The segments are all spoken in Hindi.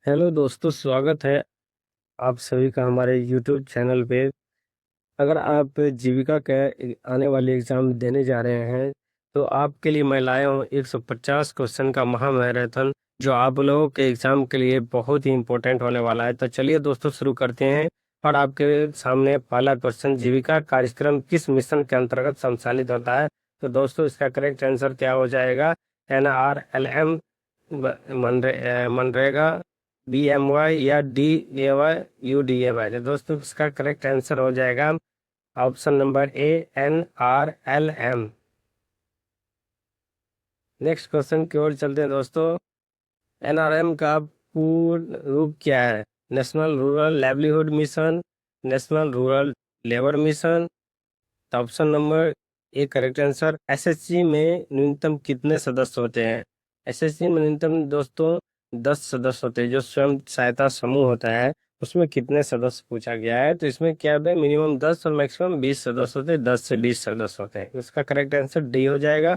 हेलो दोस्तों, स्वागत है आप सभी का हमारे यूट्यूब चैनल पे। अगर आप जीविका के आने वाले एग्ज़ाम देने जा रहे हैं तो आपके लिए मैं लाया हूँ 150 क्वेश्चन का महामैराथन, जो आप लोगों के एग्ज़ाम के लिए बहुत ही इम्पोर्टेंट होने वाला है। तो चलिए दोस्तों, शुरू करते हैं। और आपके सामने पहला क्वेश्चन, जीविका कार्यक्रम किस मिशन के अंतर्गत संचालित होता है? तो दोस्तों, इसका करेक्ट आंसर क्या हो जाएगा? NRLM, मनरेगा, BMY या DAY UDAY। तो दोस्तों, इसका करेक्ट आंसर हो जाएगा ऑप्शन नंबर ए, NRLM। नेक्स्ट क्वेश्चन की ओर चलते हैं दोस्तों। NRM का पूर्ण रूप क्या है? National rural livelihood mission, national rural labour mission. तो option number A correct answer. SSG में न्यूनतम कितने सदस्य होते हैं? SSG में न्यूनतम दोस्तों 10 सदस्य होते हैं। जो स्वयं सहायता समूह होता है उसमें कितने सदस्य पूछा गया है, तो इसमें क्या है, मिनिमम 10 और मैक्सिमम 20 सदस्य होते हैं। 10 से 20 सदस्य होते हैं। इसका करेक्ट आंसर डी हो जाएगा।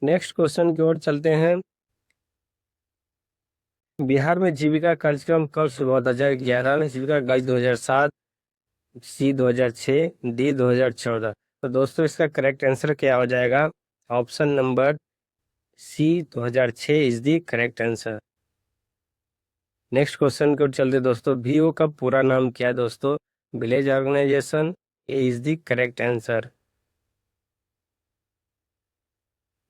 नेक्स्ट क्वेश्चन की ओर चलते हैं। बिहार में जीविका कार्यक्रम कब शुरू हुआ था? 2011, जीविका गाइड 2007, C 2006, D 2014। तो दोस्तों, इसका करेक्ट आंसर क्या हो जाएगा? Option number C 2006 is the correct answer. Next question को चलते दोस्तों। VO का पूरा नाम क्या है दोस्तों? Village organisation, A is the correct answer.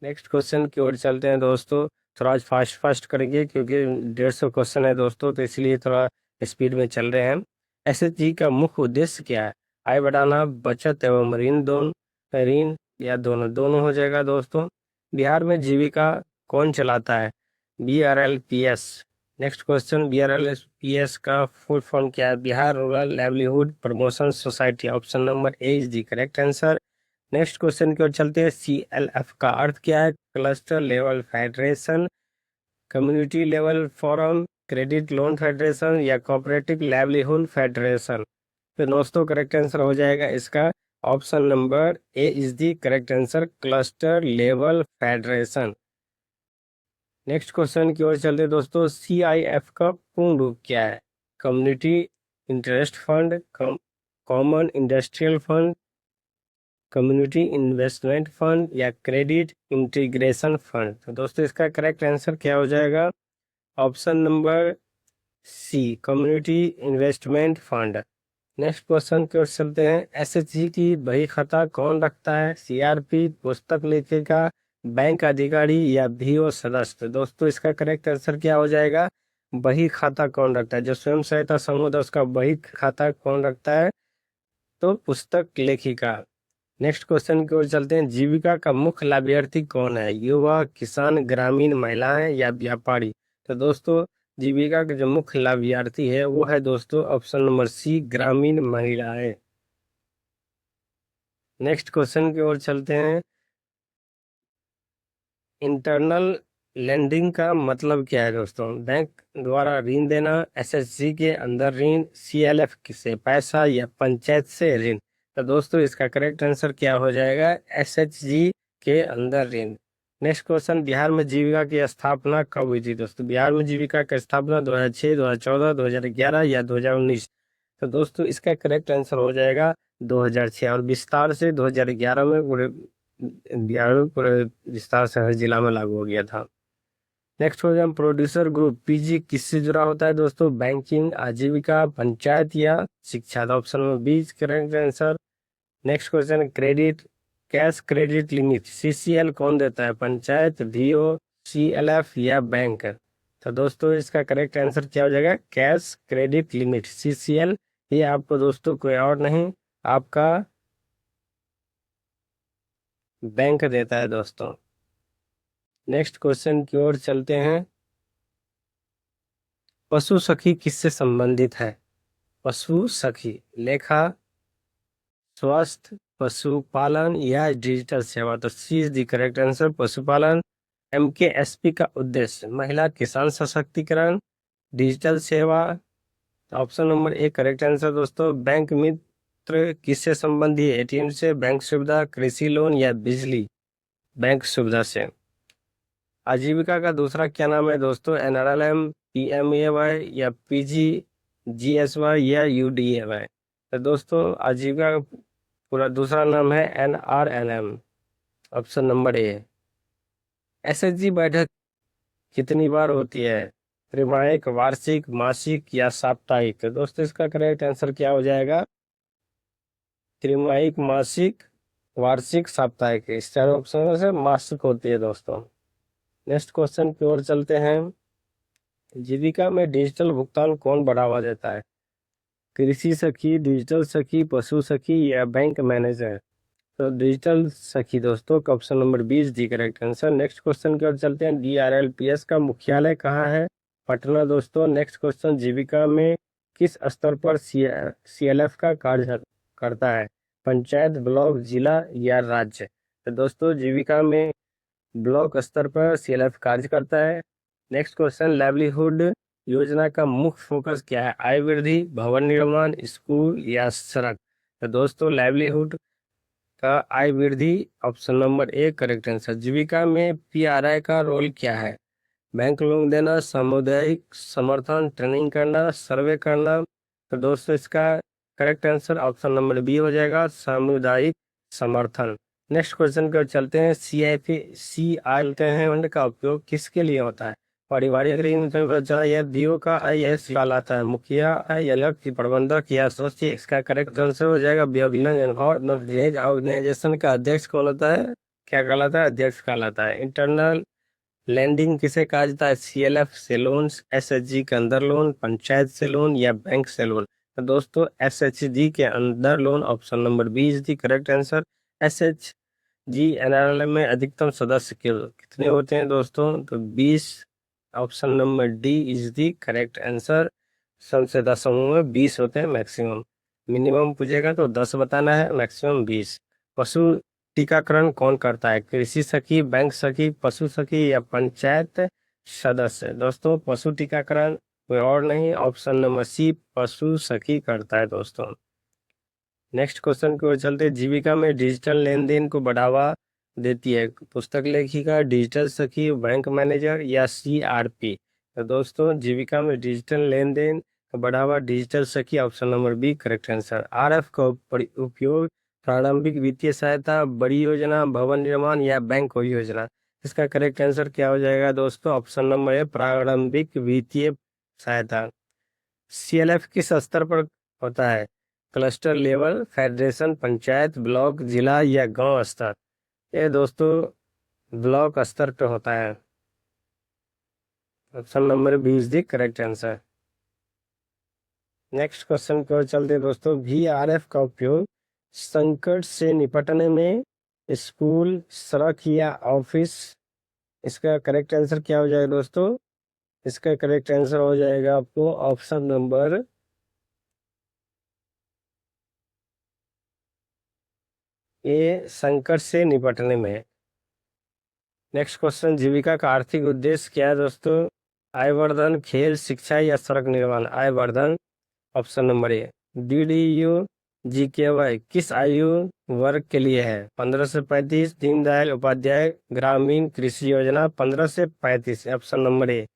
Next question की ओर चलते हैं दोस्तों। थोड़ा आज फास्ट फास्ट करेंगे क्योंकि 150 क्वेश्चन है दोस्तों, तो इसलिए थोड़ा स्पीड में चल रहे हैं। SSG का मुख्य उद्देश्य क्या है? आय बढ़ाना, बचत एवं ऋण या दोनों दोनों हो जाएगा दोस्तों। बिहार में जीविका कौन चलाता है? BRLPS। नेक्स्ट क्वेश्चन, BRLPS का फुल फॉर्म क्या है? Bihar rural livelihood promotion society. Option number A is the correct answer. Next question की ओर चलते हैं। CLF का अर्थ क्या है? Cluster level federation, community level forum, credit loan federation या कोऑपरेटिव लाइवलीहुड फेडरेशन। तो दोस्तों, करेक्ट आंसर हो जाएगा इसका option number A is the correct answer, cluster level federation. Next question की ओर चलते हैं दोस्तों। CIF का पूर्ण रूप क्या है? Community interest fund, common industrial fund, community investment fund या क्रेडिट इंटीग्रेशन फंड। तो दोस्तों, इसका करेक्ट आंसर क्या हो जाएगा? Option number C, community investment fund. Next question की ओर चलते हैं। SSG की बही खाता कौन रखता है? CRP, पुस्तक लेखिका, बैंक अधिकारी या VO सदस्य। तो दोस्तों, इसका करेक्ट आंसर क्या हो जाएगा? बही खाता कौन रखता है? जो स्वयं सहायता समूह है उसका बही खाता कौन रखता है? तो पुस्तक लेखिका। नेक्स्ट क्वेश्चन की ओर चलते हैं। जीविका का मुख्य लाभार्थी कौन है? युवा, किसान, ग्रामीण, महिलाएं या व्यापारी। तो दोस्तों, जीविका के जो मुख्य लाभार्थी है वो है दोस्तों ऑप्शन नंबर सी, ग्रामीण महिलाएं। नेक्स्ट क्वेश्चन की ओर चलते हैं। इंटरनल लेंडिंग का मतलब क्या है दोस्तों? बैंक द्वारा ऋण देना, SSG के अंदर ऋण, CLF से पैसा या पंचायत से ऋण। तो दोस्तों, इसका करेक्ट आंसर क्या हो जाएगा? SHG के अंदर ऋण। नेक्स्ट क्वेश्चन, बिहार में जीविका की स्थापना कब हुई थी दोस्तों? बिहार में जीविका की स्थापना 2006, 2014, 2011 या 2019। तो दोस्तों, इसका करेक्ट आंसर हो जाएगा 2006, और विस्तार से 2011 में पूरे बिहार में पूरे विस्तार से हर जिला में लागू हो गया था। नेक्स्ट हो जाए। प्रोड्यूसर ग्रुप PG किससे जुड़ा होता है दोस्तों? बैंकिंग, आजीविका, पंचायत या शिक्षा। ऑप्शन में B correct answer. Next question, credit cash credit limit CCL कौन देता है? पंचायत, VO, CLF या बैंक। तो दोस्तों, इसका करेक्ट आंसर क्या हो जाएगा? Cash credit limit CCL। ये आपको दोस्तों कोई और नहीं, आपका बैंक देता है दोस्तों। नेक्स्ट क्वेश्चन की ओर चलते हैं। पशु सखी किससे संबंधित है? पशु सखी, लेखा, स्वास्थ्य, पशुपालन या डिजिटल सेवा। तो सी इज द करेक्ट आंसर, पशुपालन। MKSP का उद्देश्य महिला किसान सशक्तिकरण, डिजिटल सेवा। Option number A correct answer दोस्तों। बैंक मित्र किससे संबंधी है? ATM से, बैंक सुविधा, कृषि लोन या बिजली। बैंक सुविधा से। आजीविका का दूसरा क्या नाम है दोस्तों? NRLM, PMAY या PGGSY या UDAY। तो दोस्तों आजीविका पूरा दूसरा नाम है NRLM। ऑप्शन नंबर ए। SHG बैठक कितनी बार होती है? त्रैमासिक, वार्षिक, मासिक या साप्ताहिक? तो दोस्तों इसका करेक्ट आंसर क्या हो जाएगा? त्रैमासिक, मासिक, वार्षिक, साप्ताहिक। इस चारों ऑप्शन से मासिक होती है दोस्तों। नेक्स्ट क्वेश्चन की ओर चलते हैं। जीविका में डिजिटल भुगतान कौन बढ़ावा देता है? कृषि सखी, डिजिटल सखी, पशु सखी या बैंक मैनेजर? तो डिजिटल सखी दोस्तों का ऑप्शन नंबर 20 दी करेक्ट आंसर। नेक्स्ट क्वेश्चन की ओर चलते हैं। DRLPS का मुख्यालय कहाँ है? पटना दोस्तों। नेक्स्ट क्वेश्चन, जीविका में किस स्तर पर CLF का कार्य करता है? पंचायत, ब्लॉक, जिला या राज्य? तो दोस्तों जीविका में ब्लॉक स्तर पर CLF कार्य करता है। नेक्स्ट क्वेश्चन, लाइवलीहुड योजना का मुख्य फोकस क्या है? आय वृद्धि, भवन निर्माण, स्कूल या सड़क? तो दोस्तों लाइवलीहुड का आय वृद्धि, option number A correct answer. Jeevika में PRI का रोल क्या है? बैंक लोन देना, सामुदायिक समर्थन, ट्रेनिंग करना, सर्वे करना? तो दोस्तों इसका correct answer option number B हो जाएगा, सामुदायिक समर्थन। नेक्स्ट क्वेश्चन पर चलते हैं। CI फंड का उपयोग किसके लिए होता है? पारिवारिक ऋण या DO का IS कहलाता है? मुखिया अलग प्रबंधक या एसोसिएट? इसका करेक्ट आंसर हो जाएगा ऑर्गेनाइजेशन का अध्यक्ष कौन होता है? क्या कहलाता है? अध्यक्ष कहलाता है। इंटरनल लैंडिंग किसे कहा जाता है? CLF से लोन, SHG के अंदर लोन, पंचायत से लोन या बैंक से लोन? तो दोस्तों SHG के अंदर loan, option number B is the correct answer. SHG NRLM में अधिकतम सदस्य कितने होते हैं दोस्तों? तो 20, option number D is the correct answer. संसदीय समूह में 20 होते हैं मैक्सिमम। मिनिमम पूछेगा तो 10 बताना है, मैक्सिमम 20। पशु टीकाकरण कौन करता है? कृषि सखी, बैंक सखी, पशु सखी या पंचायत सदस्य? दोस्तों पशु टीकाकरण कोई और नहीं, ऑप्शन नंबर सी पशु सखी करता है दोस्तों। नेक्स्ट क्वेश्चन की ओर चलते हैं। जीविका में डिजिटल लेन देन को बढ़ावा देती है पुस्तक लेखिका, डिजिटल सखी, बैंक मैनेजर या CRP? तो दोस्तों जीविका में डिजिटल लेन देन का बढ़ावा डिजिटल सखी, option number B correct answer. RF का उपयोग प्रारंभिक वित्तीय सहायता, बड़ी योजना, भवन निर्माण या बैंक योजना? इसका करेक्ट आंसर क्या हो जाएगा दोस्तों? ऑप्शन नंबर ए प्रारंभिक वित्तीय सहायता। CLF किस स्तर पर होता है? Cluster level, federation, panchayat, block, जिला या गांव स्तर? ये दोस्तों ब्लॉक स्तर पे होता है। Option number B is the correct answer. Next question की ओर चलते हैं दोस्तों। VRF का उपयोग संकट से निपटने में स्कूल, सड़क या ऑफिस? इसका करेक्ट आंसर क्या हो जाएगा दोस्तों? इसका करेक्ट आंसर हो जाएगा आपको ऑप्शन नंबर ए, संकट से निपटने में। नेक्स्ट क्वेश्चन, जीविका का आर्थिक उद्देश्य क्या है दोस्तों? आय वर्धन, खेल, शिक्षा या सड़क निर्माण? आय वर्धन, ऑप्शन नंबर ए। DDU-GKY किस आयु वर्ग के लिए है? 15 से 35, दीनदयाल उपाध्याय ग्रामीण कृषि योजना 15 से 35, ऑप्शन नंबर ए।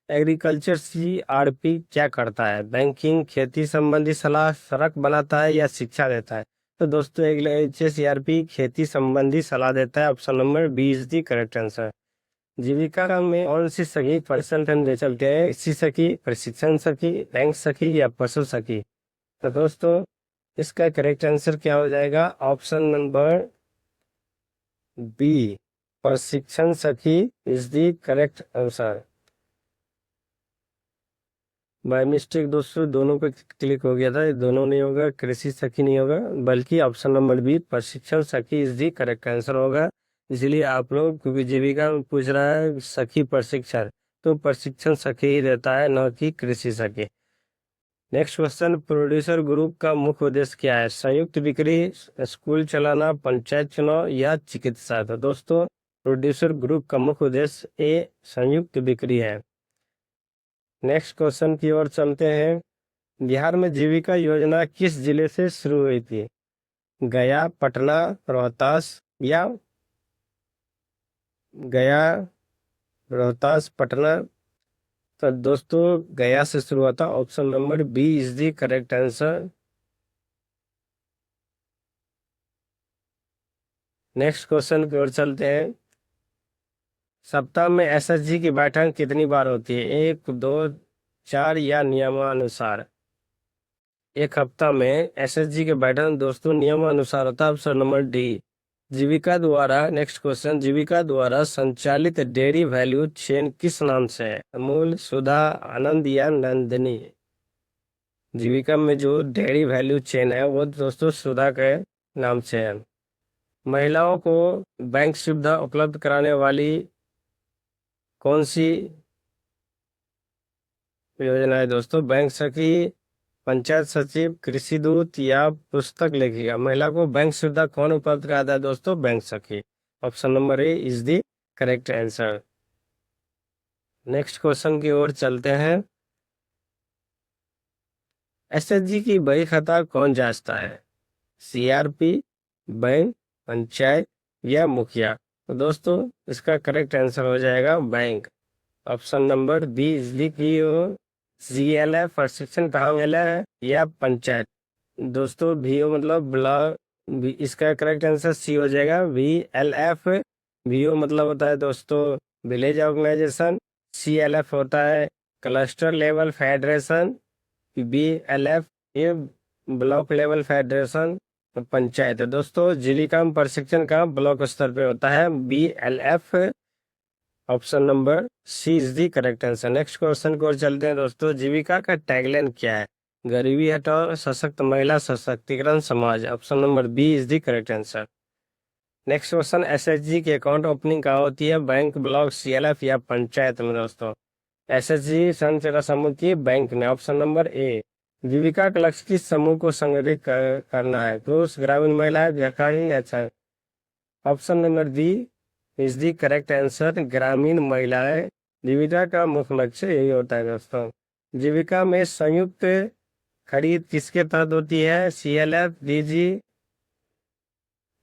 एग्रीकल्चर CRP क्या करता है? बैंकिंग, खेती संबंधी सलाह, सड़क बनाता है या शिक्षा देता है? तो दोस्तों एग्रीकल्चर CRP खेती संबंधी सलाह देता है, option number B is the correct answer. Jeevika में कौन सी सखी प्रशिक्षण दे चलते हैं? कृषि सखी, प्रशिक्षण सखी, बैंक सखी या पशु सखी? तो दोस्तों इसका करेक्ट आंसर क्या हो जाएगा? ऑप्शन नंबर बी प्रशिक्षण सखी is the correct answer. By mistake दोस्तों दोनों पे क्लिक हो गया था, ये दोनों नहीं होगा, कृषि सखी नहीं होगा, बल्कि ऑप्शन नंबर बी प्रशिक्षण सखी इज दी करेक्ट आंसर होगा। इसलिए आप लोग, क्योंकि जीविका में पूछ रहा है सखी प्रशिक्षण, तो प्रशिक्षण सखी ही देता है, न कि कृषि सखी। नेक्स्ट क्वेश्चन, प्रोड्यूसर ग्रुप का मुख्य उद्देश्य क्या है? संयुक्त बिक्री, स्कूल चलाना, पंचायत चुनाव या चिकित्सा? तो दोस्तों प्रोड्यूसर ग्रुप का मुख्य उद्देश्य ए संयुक्त बिक्री है। नेक्स्ट क्वेश्चन की ओर चलते हैं। बिहार में जीविका योजना किस जिले से शुरू हुई थी? गया, पटना, रोहतास या गया, रोहतास, पटना? तो दोस्तों गया से शुरू होता, option number B is the correct answer. Next question की ओर चलते हैं। सप्ताह में एसएसजी की बैठक कितनी बार होती है, 1, 2, 4 या नियमानुसार? एक हफ्ता में एसएसजी के बैठक दोस्तों नियमानुसार होता है, ऑप्शन नंबर डी। जीविका द्वारा, नेक्स्ट क्वेश्चन, जीविका द्वारा संचालित डेयरी वैल्यू चेन किस नाम से है, अमूल, सुधा, आनंद या नंदिनी? जीविका में जो डेयरी वैल्यू चेन है वो दोस्तों सुधा के नाम से है। महिलाओं को बैंक सुविधा उपलब्ध कराने वाली कौन सी योजना है दोस्तों? बैंक सखी, पंचायत सचिव, कृषि दूत या पुस्तक लेखिका? महिला को बैंक सुविधा कौन उपलब्ध कराता है दोस्तों? बैंक सखी। Option number A is the correct answer. Next question की ओर चलते हैं। एसएचजी की बही खाता कौन जांचता है, सीआरपी, बैंक, पंचायत या मुखिया? तो दोस्तों इसका करेक्ट आंसर हो जाएगा bank. Option number B is the की CLF प्रशिक्षण कहाँ मिला है, या पंचायत? दोस्तों VO मतलब ब्लॉक, इसका करेक्ट आंसर सी हो जाएगा, VLF। VO मतलब होता है दोस्तों विलेज ऑर्गेनाइजेशन, CLF होता है क्लस्टर लेवल फेडरेशन, BLF ये ब्लॉक लेवल फेडरेशन, पंचायत है दोस्तों। जीविका प्रशिक्षण का ब्लॉक स्तर पे होता है, BLF। Option number C is the correct answer. Next question को चलते हैं दोस्तों। जीविका का टैगलाइन क्या है, गरीबी हटाओ, सशक्त महिला, सशक्तिकरण समाज? Option number B is the correct answer. Next question, SHG की अकाउंट ओपनिंग कहाँ होती है, बैंक, ब्लॉक, CLF या पंचायत में दोस्तों? एसएचजी स्वयं सेवा समूह की बैंक में। ऑप्शन नंबर ए। जीविका का लक्ष्य किस समूह को संगठित करना है, पुरुष, ग्रामीण महिलाएं, व्यापारी? अच्छा, option number D is the correct answer, ग्रामीण महिलाएं। जीविका का मुख्य लक्ष्य यही होता है दोस्तों। जीविका में संयुक्त खरीद किसके तहत होती है, CLF, DG,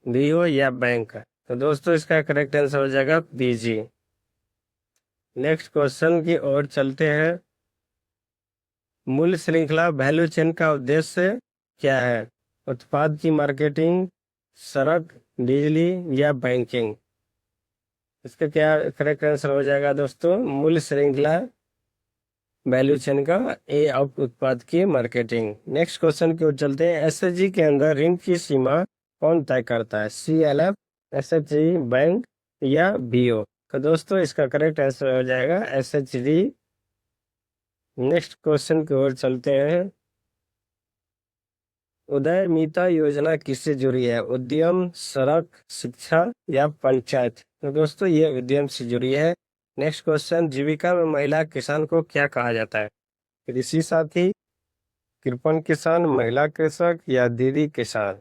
BO या बैंक? तो दोस्तों इसका करेक्ट आंसर हो जाएगा BG। नेक्स्ट क्वेश्चन की ओर चलते हैं। मूल्य श्रृंखला वैल्यू चेन का उद्देश्य क्या है, उत्पाद की मार्केटिंग, सड़क, बिजली या बैंकिंग? इसका क्या करेक्ट आंसर हो जाएगा दोस्तों, मूल्य श्रृंखला वैल्यू चेन का ए ऑफ उत्पाद की मार्केटिंग। नेक्स्ट क्वेश्चन की ओर चलते हैं। एसएचजी के अंदर ऋण की सीमा कौन तय करता है, CLF, SHG, बैंक या BO? तो दोस्तों इसका करेक्ट आंसर हो जाएगा SHG। नेक्स्ट क्वेश्चन की ओर चलते हैं। उदयमिता योजना किससे जुड़ी है, उद्यम, सड़क, शिक्षा या पंचायत? तो दोस्तों ये उद्यम से जुड़ी है। नेक्स्ट क्वेश्चन, जीविका में महिला किसान को क्या कहा जाता है, कृषि साथी, कृपण किसान, महिला कृषक या दीदी किसान?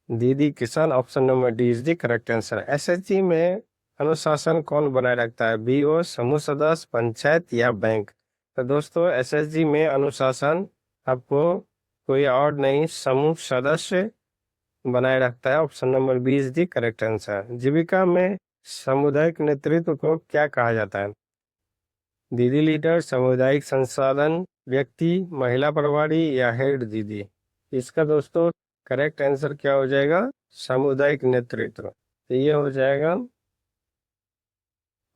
दीदी किसान। Option number D is the correct answer. SHG में अनुशासन कौन बनाए रखता है, BO, समूह सदस्य, पंचायत या बैंक? तो दोस्तों एसएचजी में अनुशासन आपको कोई और नहीं, समूह सदस्य बनाए रखता है। Option number B is the correct answer. Jeevika में सामुदायिक नेतृत्व को क्या कहा जाता है, दीदी लीडर, सामुदायिक संसाधन व्यक्ति, महिला प्रभारी या हेड दीदी? इसका दोस्तों करेक्ट आंसर क्या हो जाएगा, सामुदायिक नेतृत्व। तो ये हो जाएगा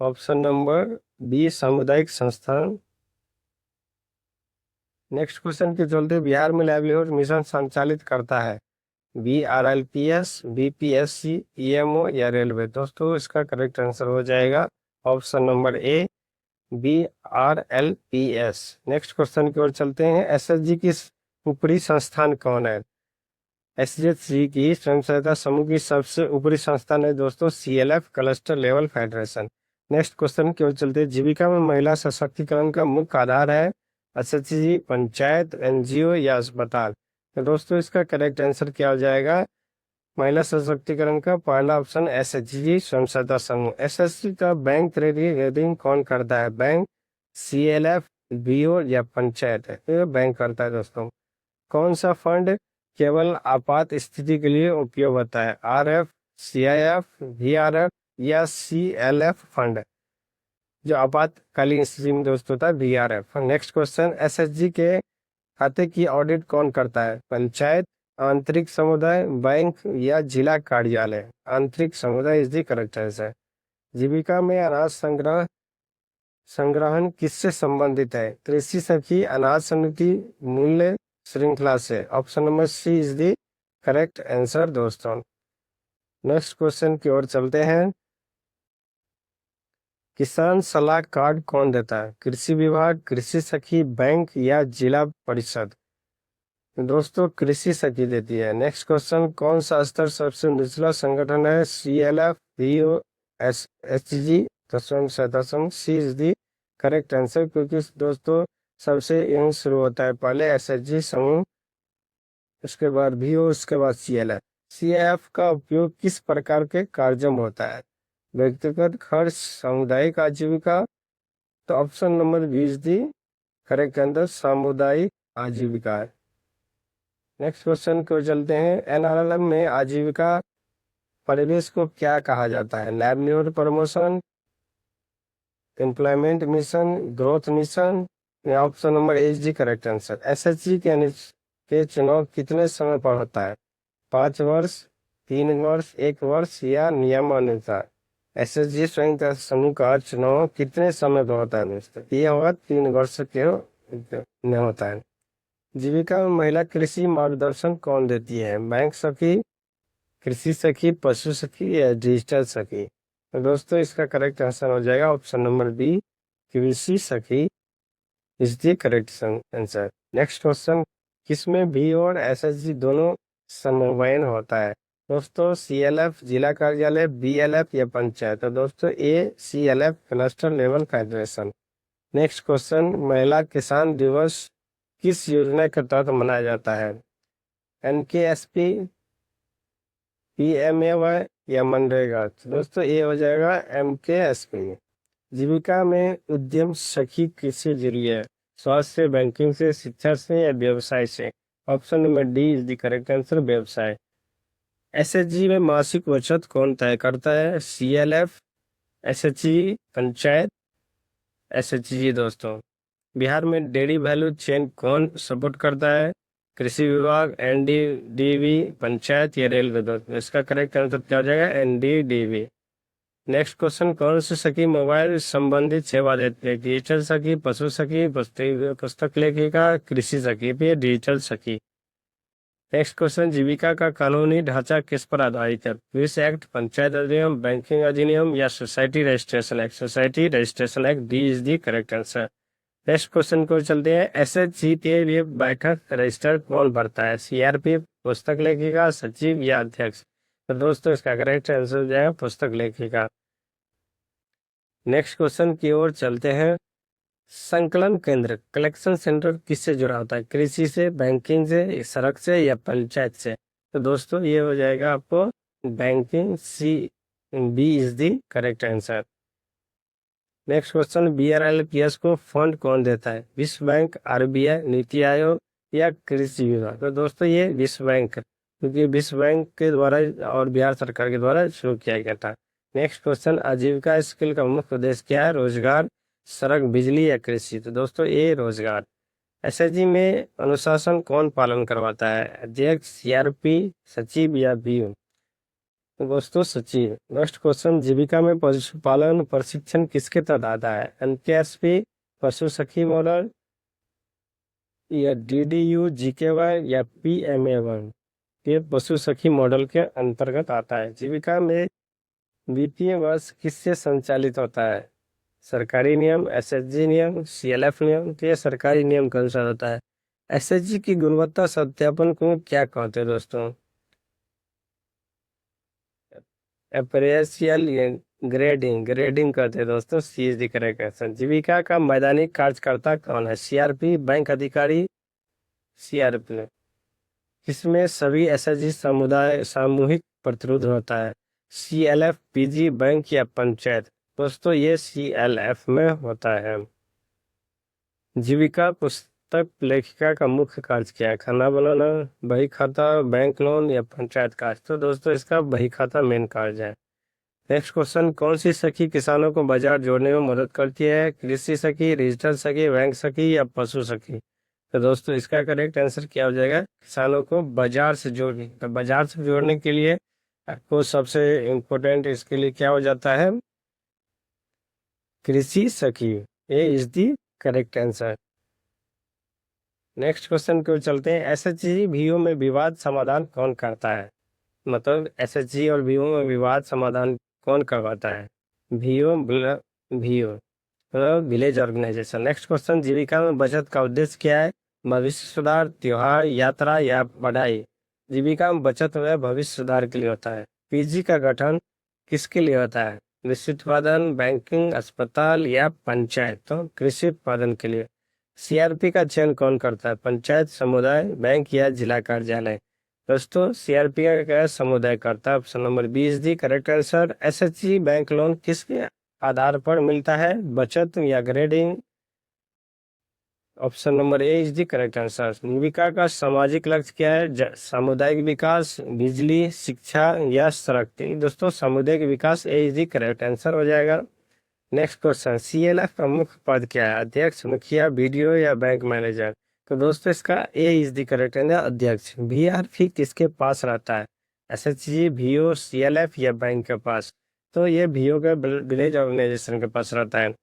ऑप्शन नंबर बी, सामुदायिक संस्थान। नेक्स्ट क्वेश्चन के चलते, बिहार में लाइवलीहुड मिशन संचालित करता है, BRLPS, BPSC, EMO या रेलवे? दोस्तों इसका करेक्ट आंसर हो जाएगा ऑप्शन नंबर ए, BRLPS। नेक्स्ट क्वेश्चन की ओर चलते हैं। एसएचजी की ऊपरी संस्थान कौन है, एसएचजी की स्वयं सहायता समूह की सबसे ऊपरी संस्थान है दोस्तों CLF, cluster level federation. Next question की ओर चलते हैं। जीविका में महिला सशक्तिकरण का मुख्य आधार है, एसएचजी, पंचायत, NGO या अस्पताल? तो दोस्तों इसका करेक्ट आंसर क्या हो जाएगा, महिला सशक्तिकरण का पहला ऑप्शन SHG, स्वयं सहायता समूह। SHG का बैंक क्रेडिट रेटिंग कौन करता है, बैंक, CLF, BO या पंचायत? है तो बैंक करता है दोस्तों। कौन सा फंड केवल आपात स्थिति के लिए उपयोग होता है, RF, CIF, VRF या CLF फंड? जो आपातकालीन स्थिति में दोस्तों होता है VRF। नेक्स्ट क्वेश्चन, SHG के खाते की ऑडिट कौन करता है? पंचायत, आंतरिक समुदाय, बैंक या जिला कार्यालय? आंतरिक समुदाय is the correct answer. Jeevika में अनाज संग्रहण किससे संबंधित है? कृषि सखी, अनाज समिति, मूल्य श्रृंखला से? Option number C is the correct answer दोस्तों। नेक्स्ट क्वेश्चन की ओर चलते हैं। किसान सलाह कार्ड कौन देता है? कृषि विभाग, कृषि सखी, बैंक या जिला परिषद? दोस्तों कृषि सखी देती है। नेक्स्ट क्वेश्चन, कौन सा स्तर सबसे निचला संगठन है? CLF, VO, SHG, दशम शतसम? सी इज दी करेक्ट आंसर, क्योंकि दोस्तों सबसे यही शुरू होता है, पहले SHG समूह, उसके बाद VO, उसके बाद CLF। CF का उपयोग किस प्रकार के कार्यों में होता है? व्यक्तिगत खर्च, सामुदायिक आजीविका? तो option number B is the correct answer, सामुदायिक आजीविका। नेक्स्ट क्वेश्चन को चलते हैं। NRLM में आजीविका परिवेश को क्या कहा जाता है? Livelihood promotion, employment mission, growth mission? Option number A is the correct answer. SHG के चुनाव कितने समय पर होता है? 5 वर्ष, 3 वर्ष, 1 वर्ष या नियमानुसार? SHG संयुक्त समूह का चुनाव कितने समय पर होता है दोस्तों? ये होगा 3 वर्ष के होता है। जीविका में महिला कृषि मार्गदर्शन कौन देती है? बैंक सखी, कृषि सखी, पशु सखी या डिजिटल सखी? तो दोस्तों इसका करेक्ट आंसर हो जाएगा ऑप्शन नंबर बी, कृषि सखी is the correct answer. Next question, किसमें VO और SHG दोनों समन्वयन होता है? दोस्तों CLF जिला कार्यालय, BLF या पंचायत? तो दोस्तों ए CLF cluster level federation. Next question, महिला किसान दिवस किस योजना के तहत मनाया जाता है? NKSP, PMAY या मनरेगा? तो दोस्तों ये हो जाएगा MKSP। जीविका में उद्यम सखी किससे जुड़ी है? स्वास्थ्य से, बैंकिंग से, शिक्षा से या व्यवसाय से? Option number D is the correct answer, व्यवसाय। SHG में मासिक बचत कौन तय करता है? CLF, SHG, panchayat? SHG दोस्तों। बिहार में डेयरी वैल्यू चेन कौन सपोर्ट करता है? कृषि विभाग, NDDB, पंचायत या रेलवे? दोस्तों इसका करेक्ट आंसर क्या हो जाएगा? NDDB। नेक्स्ट क्वेश्चन, कौन सी सखी मोबाइल संबंधित सेवा देती है? डिजिटल सखी, पशु सखी, पुस्तक लेखिका, कृषि सखी पे डिजिटल सखी? नेक्स्ट क्वेश्चन, जीविका का कानूनी ढांचा किस पर आधारित है? कृषि एक्ट, पंचायत अधिनियम, बैंकिंग अधिनियम या society registration act? Society registration act, D is the correct answer. Next question को चलते हैं। SHG के लिए बैठक रजिस्टर कौन भरता है? CRP, पुस्तक लेखिका, सचिव या अध्यक्ष? तो दोस्तों इसका करेक्ट आंसर हो जाएगा पुस्तक लेखिका। नेक्स्ट क्वेश्चन की ओर चलते हैं। संकलन केंद्र, कलेक्शन सेंटर किससे जुड़ा होता है? कृषि से, बैंकिंग से, सड़क से या पंचायत से? तो दोस्तों ये हो जाएगा आपको banking, B is the correct answer. Next question, BRLPS को फंड कौन देता है? विश्व बैंक, RBI, नीति आयोग या कृषि विभाग? तो दोस्तों ये विश्व बैंक, क्योंकि विश्व बैंक के द्वारा और बिहार सरकार के द्वारा शुरू किया गया था। नेक्स्ट क्वेश्चन, आजीविका स्किल का मुख्य उद्देश्य क्या है? रोजगार, सड़क, बिजली या कृषि? तो दोस्तों ये रोजगार। SHG में अनुशासन कौन पालन करवाता है? अध्यक्ष, CRP, सचिव या BO? तो दोस्तों सचिव। नेक्स्ट क्वेश्चन, जीविका में पशुपालन प्रशिक्षण किसके तहत आता है? NKSP, पशु सखी मॉडल या DDU GKY या PMAY? ये पशु सखी मॉडल के अंतर्गत आता है। जीविका में वित्तीय वर्ष किससे संचालित होता है? सरकारी नियम, SHG नियम, CLF नियम? तो ये सरकारी नियम के अनुसार होता है। SHG की गुणवत्ता सत्यापन को क्या कहते हैं दोस्तों? अप्रेसियल ग्रेडिंग करते हैं दोस्तों, सी is the correct answer. Jeevika का मैदानी कार्यकर्ता कौन है? CRP, बैंक अधिकारी, CRP? इसमें सभी SHG समुदाय सामूहिक प्रतिरोध होता है? CLF, PG, बैंक या पंचायत? दोस्तों ये CLF में होता है। जीविका पुस्तक लेखिका का मुख्य कार्य क्या है? खाना बनाना, बही खाता, बैंक लोन या पंचायत कार्य? तो दोस्तों इसका बही खाता मेन कार्य है। नेक्स्ट क्वेश्चन, कौन सी सखी किसानों को बाजार जोड़ने में मदद करती है? कृषि सखी, डिजिटल सखी, बैंक सखी या पशु सखी? तो दोस्तों इसका करेक्ट आंसर क्या हो जाएगा? किसानों को बाजार से जोड़ने। तो बाजार से जोड़ने के लिए आपको सबसे इम्पोर्टेंट इसके लिए क्या हो जाता है? कृषि सखी। A is the correct answer. Next question को चलते हैं, एसएचजी वीओ में विवाद समाधान कौन करता है? मतलब एसएचजी और वीओ में विवाद समाधान कौन करवाता है? वीओ वीओ मतलब विलेज ऑर्गेनाइजेशन। नेक्स्ट क्वेश्चन, जीविका में बचत का उद्देश्य क्या है? भविष्य सुधार, त्योहार, यात्रा या पढ़ाई? जीविका में बचत वह भविष्य सुधार के लिए होता है। पीजी का गठन किसके लिए होता है? कृषि उत्पादन, बैंकिंग, अस्पताल या पंचायत? तो कृषि उत्पादन के लिए। सीआरपी का चयन कौन करता है? पंचायत, समुदाय, बैंक या जिला कार्यालय? दोस्तों सीआरपी का समुदाय करता है। Option number B is the correct answer. SHG bank loan किसके आधार पर मिलता है? बचत या grading? Option number A is the correct answer. Jeevika का सामाजिक लक्ष्य क्या है? सामुदायिक विकास, बिजली, शिक्षा या सड़क? दोस्तों सामुदायिक विकास, ए इज दी करेक्ट आंसर हो जाएगा। नेक्स्ट क्वेश्चन, सीएलएफ का मुख्य पद क्या है? अध्यक्ष, मुखिया, बीडीओ या बैंक मैनेजर? तो दोस्तों इसका ए इज द करेक्ट आंसर, अध्यक्ष। वीआरपी किसके पास रहता है? एसएचजी, वीओ, सीएलएफ या बैंक के पास? तो ये वीओ का विलेज ऑर्गेनाइजेशन के पास रहता है।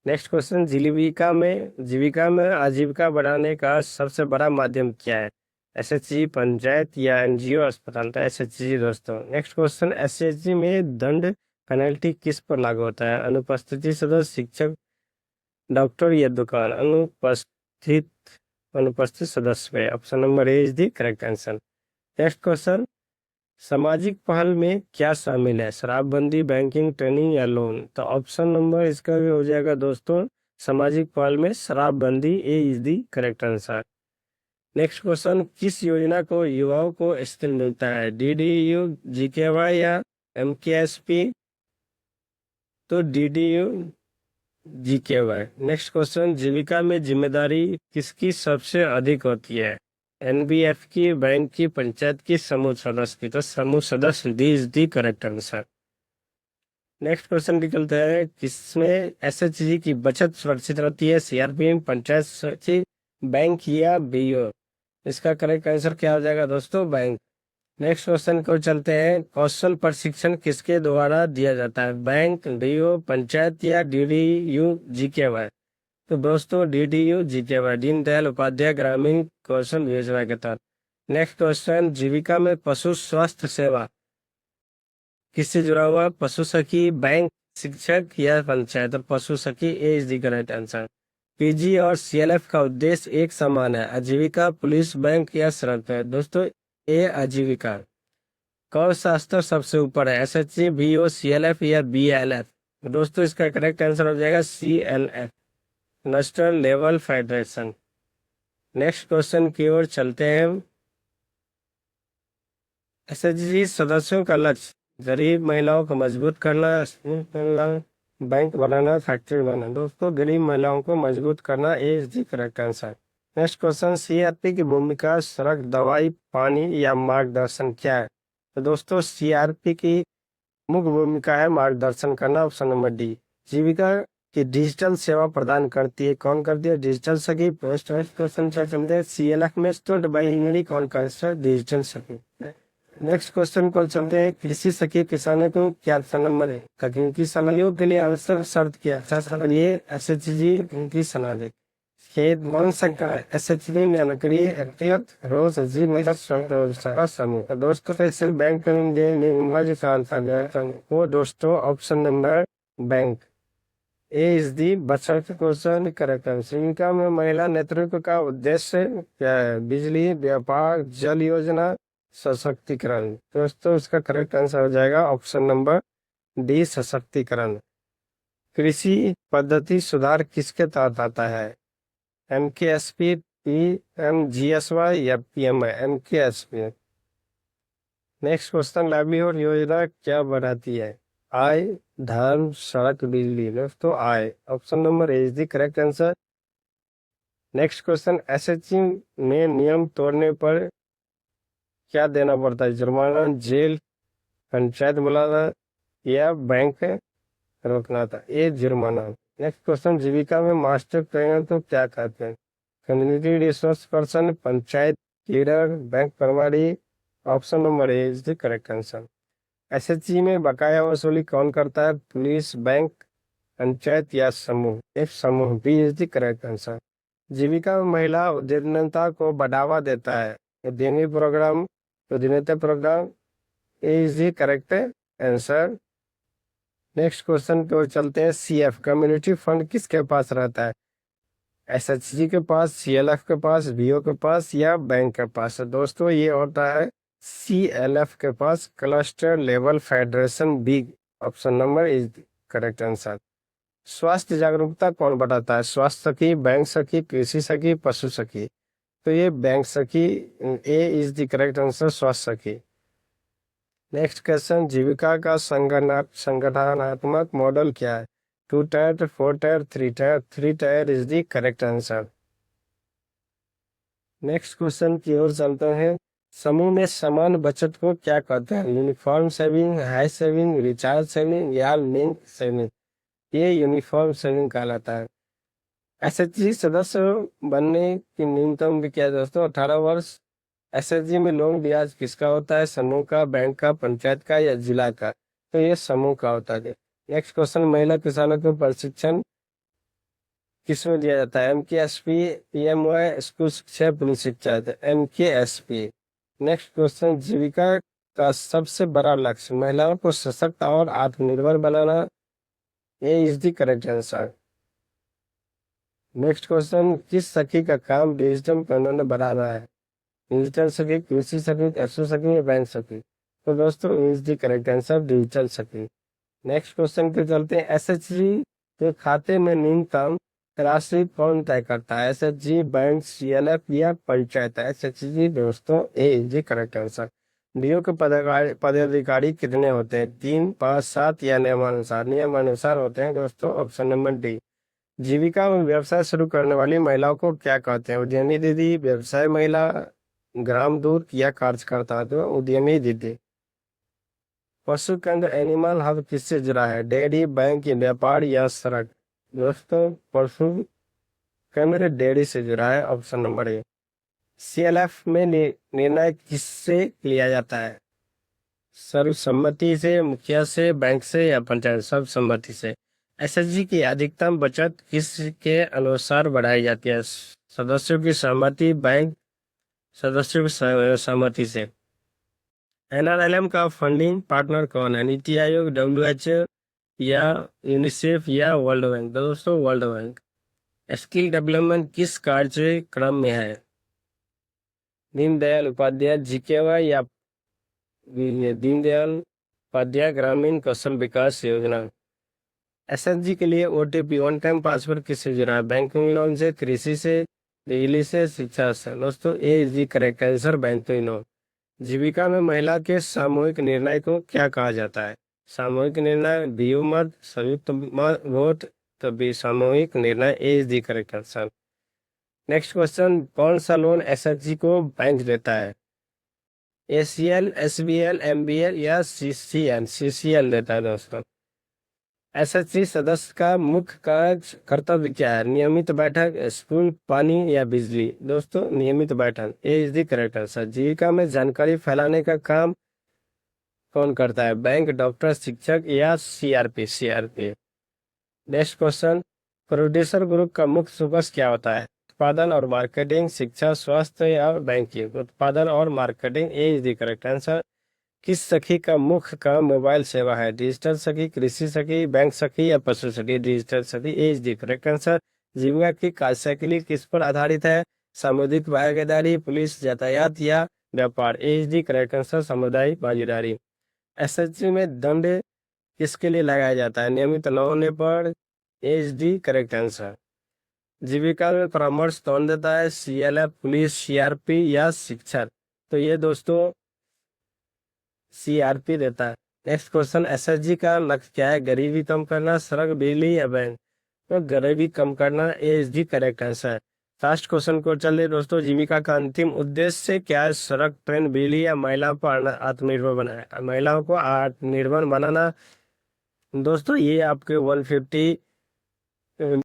नेक्स्ट क्वेश्चन, जीविका में आजीविका बढ़ाने का सबसे बड़ा माध्यम क्या है? एसएचजी, पंचायत या एनजीओ, अस्पताल? तो एसएचजी दोस्तों। नेक्स्ट क्वेश्चन, एसएचजी में दंड पेनल्टी किस पर लागू होता है? अनुपस्थिति सदस्य, शिक्षक, डॉक्टर या दुकान? अनुपस्थित सदस्य पे। Option number A is the correct answer. Next question, सामाजिक पहल में क्या शामिल है? शराबबंदी, बैंकिंग, ट्रेनिंग या लोन? तो ऑप्शन नंबर इसका भी हो जाएगा दोस्तों, सामाजिक पहल में शराबबंदी, A is the correct answer. Next question, किस योजना को युवाओं को स्थिर मिलता है? डीडीयू, जीकेवाई या एमकेएसपी? तो डीडीयू, जीकेवाई। नेक्स्ट क्वेश्चन, जीविका में जिम्मेदारी किसकी सबसे अधिक होती है? एनबीएफ की, बैंक की, पंचायत की, समूह सदस्य की? तो समूह सदस्य, D is the correct answer. Next question निकलता है, किसमें एसएचजी की बचत सुरक्षित रहती है? सीआरपी, पंचायत सचिव, बैंक या बीओ? इसका करेक्ट आंसर क्या हो जाएगा दोस्तों? बैंक। नेक्स्ट क्वेश्चन को चलते हैं, कौशल प्रशिक्षण किसके द्वारा दिया जाता है? बैंक, डीओ, पंचायत या डीडीयू, जीकेवाई? तो दोस्तों डीडीयू, जीकेवाई, दीनदयाल उपाध्याय ग्रामीण कौशल योजना के तहत। नेक्स्ट क्वेश्चन, जीविका में पशु स्वास्थ्य सेवा किससे जुड़ा हुआ? पशु सखी, बैंक, शिक्षक या पंचायत? पशु सखी, A is the correct answer. PG और सीएलएफ का उद्देश्य एक समान है? आजीविका, पुलिस, बैंक या सड़क? है दोस्तों ए आजीविका। कौन सा स्तर सबसे ऊपर है? एसएचजी, वीओ, सीएलएफ या बीएलएफ? दोस्तों इसका करेक्ट आंसर हो जाएगा CLF, national level federation. Next question की ओर चलते हैं, एसएचजी सदस्यों का लक्ष्य गरीब महिलाओं को मजबूत करना, बैंक बनाना, फैक्ट्री बनाना? दोस्तों गरीब महिलाओं को मजबूत करना, A is the correct answer. Next question, CRP की भूमिका सड़क, दवाई, पानी या मार्गदर्शन क्या है? तो दोस्तों सीआरपी की मुख्य भूमिका है मार्गदर्शन करना। Option number D. जीविका की डिजिटल सेवा प्रदान करती है, कौन करती है? डिजिटल सखी। पोस्ट क्वेश्चन चलते सीएलएफ में स्टूडेंट बाइनरी कौन करता है? डिजिटल सखी। नेक्स्ट क्वेश्चन को चलते हैं, कृषि सखी किसानों को क्या नंबर है? क्योंकि सलाहियों के लिए आवश्यक शर्त क्या है? ये एसएचजी की सलाह दे। खेत वन संकर एसएचजी में नकरी एहतियात रोज जी में समूह दोस्तों स्पेशल बैंक वो दोस्तों option number bank, A is दी बचत क्वेश्चन करेक्ट आंसर। इनका में महिला नेतृत्व का उद्देश्य क्या है? बिजली, व्यापार, जल योजना, सशक्तिकरण? दोस्तों इसका करेक्ट आंसर हो जाएगा ऑप्शन नंबर डी, सशक्तिकरण। कृषि पद्धति सुधार किसके तहत आता है? एमकेएसपी, पीएमजीएसवाई या PMI? MKSP. Next question, livelihood योजना क्या बढ़ाती है? आय, धन, सड़क, बिजली? दोस्तों आय, option number A is the correct answer. Next question, SHG में नियम तोड़ने पर क्या देना पड़ता है? जुर्माना, जेल, पंचायत बुलाना, या बैंक रोकना था, ए जुर्माना। नेक्स्ट क्वेश्चन, जीविका में मास्टर ट्रेनर तो क्या कहते हैं? Community resource person, panchayat leader, bank प्रभारी। Option number A is the correct answer. SHG में बकाया वसूली कौन करता है? पुलिस, बैंक, पंचायत या समूह? एफ समूह, B is the correct answer. Jeevika में महिला उद्यमिता को बढ़ावा देता है, उद्यमी प्रोग्राम, उद्यमिता program, A is the correct answer. Next question पे चलते हैं। सीएफ कम्युनिटी फंड किसके पास रहता है? एसएचजी के पास, सीएलएफ के पास, बीओ के पास या बैंक के पास? दोस्तों ये होता है सीएलएफ के पास, cluster level federation, B option number is correct answer. स्वास्थ्य जागरूकता कौन बढ़ाता है? स्वास्थ्य सखी, बैंक सखी, कृषि सखी, पशु सखी? तो ये बैंक सखी, A is the correct answer, स्वास्थ्य सखी। नेक्स्ट क्वेश्चन, जीविका का संगठनात्मक मॉडल क्या है? 2 tyre, 4 tyre, 3 tyre? 3 tyre is the correct answer. Next question की ओर चलते हैं। समूह में समान बचत को क्या कहते हैं? Uniform saving, high saving, recharge saving या लिंक सेविंग? ये यूनिफॉर्म सेविंग कहलाता है। एसएचजी सदस्य बनने की न्यूनतम उम्र क्या है दोस्तों? 18 वर्ष। एसएचजी में लोन ब्याज किसका होता है? समूह का, बैंक का, पंचायत का या जिला का? तो ये समूह का होता है। नेक्स्ट क्वेश्चन, महिला किसानों को प्रशिक्षण किसमें दिया जाता है? एमकेएसपी, पीएमवाई, स्कूल शिक्षा, पुलिस शिक्षा? एमकेएसपी। नेक्स्ट क्वेश्चन, जीविका का सबसे बड़ा लक्ष्य महिलाओं को सशक्त और आत्मनिर्भर बनाना, A is the correct answer. Next question, किस सखी का काम डिजिटल पेमेंट बढ़ाना है? डिजिटल सखी, कृषि सखी, पशु सखी या बैंक सखी? तो दोस्तों is the correct answer, digital सखी। नेक्स्ट क्वेश्चन पे चलते हैं। एसएचजी के खाते में न्यूनतम राशि कौन तय करता है? एसएचजी, बैंक, सीएलएफ या पंचायत? एसएचजी दोस्तों, A is the correct answer. DO के पदाधिकारी कितने होते हैं? 3, 5, 7 या नियमानुसार? नियमानुसार होते हैं दोस्तों, ऑप्शन नंबर डी। जीविका में व्यवसाय शुरू करने वाली महिलाओं को क्या कहते हैं? उद्यमी दीदी, व्यवसाय महिला, ग्राम दूत या कार्यकर्ता? तो उद्यमी दीदी। पशु केंद्र एनिमल हब किससे जुड़ा है? डेयरी, बैंक, व्यापार या सड़क? दोस्तों पशु केंद्र डेयरी से जुड़ा है, ऑप्शन नंबर ए। सीएलएफ में निर्णय किससे लिया जाता है? सर्वसम्मति से, मुखिया से, बैंक से या पंचायत? सर्वसम्मति से। एसएचजी की अधिकतम बचत किसके अनुसार बढ़ाई जाती है? सदस्यों की सहमति, बैंक सदस्यों की सहमति से। एनआरएलएम का फंडिंग पार्टनर कौन है? नीति आयोग, डब्ल्यूएचओ या यूनिसेफ या वर्ल्ड बैंक? दोस्तों वर्ल्ड बैंक। स्किल डेवलपमेंट किस कार्यक्रम में है? दीनदयाल उपाध्याय जीकेवाई या दीनदयाल उपाध्याय ग्रामीण कौशल विकास योजना? एसएचजी के लिए ओटीपी, वन टाइम पासवर्ड किससे जुड़ा है? बैंकिंग लोन से, कृषि से, बिजली से, शिक्षा से? दोस्तों A is the correct answer, banking loan. Jeevika में महिला के सामूहिक निर्णय को क्या कहा जाता है? सामूहिक निर्णय, बहुमत, संयुक्त वोट? तो बी सामूहिक निर्णय, A is the correct answer. Next question, कौन सा लोन एसएचजी को बैंक देता है? एसीएल, एसबीएल, एमबीएल या सीसीएल? सीसीएल देता है दोस्तों। एसएचजी सदस्य का मुख्य कार्य कर्तव्य क्या है? नियमित बैठक, स्कूल, पानी या बिजली? दोस्तों नियमित बैठक, ए is the correct answer. Jeevika में जानकारी फैलाने का काम कौन करता है? बैंक, डॉक्टर, शिक्षक या CRP? CRP. Next question, producer group का मुख्य फोकस क्या होता है? उत्पादन और मार्केटिंग, शिक्षा, स्वास्थ्य या बैंकिंग? उत्पादन और marketing, A is the correct answer. किस सखी का मुख्य काम मोबाइल सेवा है? डिजिटल सखी, कृषि सखी, बैंक सखी या पशु सखी? डिजिटल सखी, A is the correct answer. जीविका की कार्यशैली किस पर आधारित है? सामुदायिक भागीदारी, पुलिस, यातायात या व्यापार? ए इज द करेक्ट आंसर, सामुदायिक भागीदारी। एसएचजी में दंड किसके लिए लगाया जाता है? नियमित न होने पर? ए is the correct answer. Jeevika में परामर्श कौन देता है? सीएलएफ, पुलिस, सीआरपी या शिक्षक? तो ये दोस्तों सीआरपी देता है। नेक्स्ट क्वेश्चन, एसएचजी का लक्ष्य क्या है? गरीबी कम करना, सड़क, बिजली या बैंक? तो गरीबी कम करना, A is the correct answer. Last question को चलिए दोस्तों, जीविका का अंतिम उद्देश्य क्या है? सड़क, ट्रेन, बिजली या महिला को आत्मनिर्भर बनाना? महिलाओं को आत्मनिर्भर बनाना, दोस्तों ये आपके 150